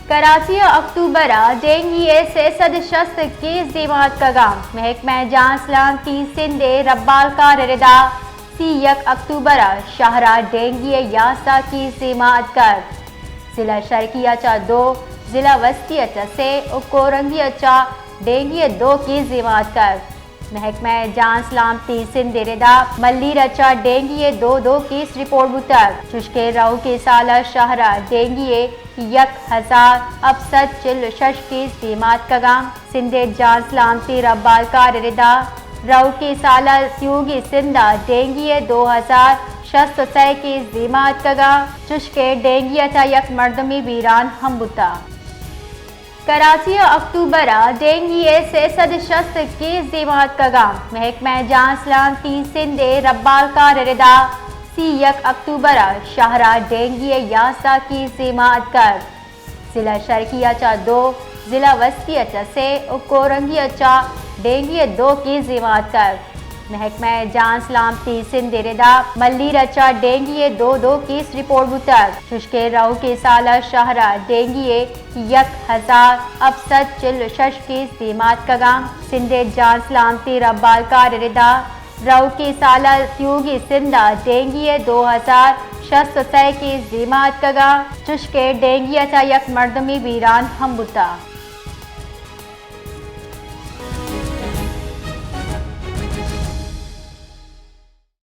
कराची अक्टूबर dinghy से सदशस्त की जिमात का गाम महकमा जान सलामती सिंध रब्बाल का रिदा सी 1 अक्टूबर शहरा डेंगी यासा की जिमात कर जिला शर्किया चा 2 जिला वस्ती से कोरंगी चा डेंगी 2 की जिमात कर महकमा जान सलामती सिंध रिदा मल्ली रचा डेंगी 2 की रिपोर्ट बुतर चुश्के राहु के साल शहरा डेंगी 1000 अफसद चिल शश की सीमात का गाम सिंधे जान सलामती रब्बाल का रिदा राहु के साल सियोगी सिंधा डेंगी 2006 की जीमात का गाम चुश्के डेंगी था यक मर्दमी वीरान हम बुता कराची अक्टूबर डेंगी से सदशस्त की जिमात का गाम महकमा जान सलामती सिंध रब्बाल का रिदा सी 1 अक्टूबर शहरा डेंगी यासा की जिमात कर जिला शर्किया चा 2 जिला वस्ती से कोरंगी चा डेंगी 2 की जिमात कर महकमा जान सलामती सिंध रिदा मल्ली रचा डेंगी 2 की रिपोर्ट बुतर चुश्के राहु के साल शहरा डेंगी 1000 अफसद चिल शश की सीमात का गाम सिंधे जान सलामती रब्बाल का रिदा राहु के साल सियोगी सिंधा डेंगी 2006 की जीमात का गाम चुश्के डेंगी था यक मर्दमी वीरान हम बुता।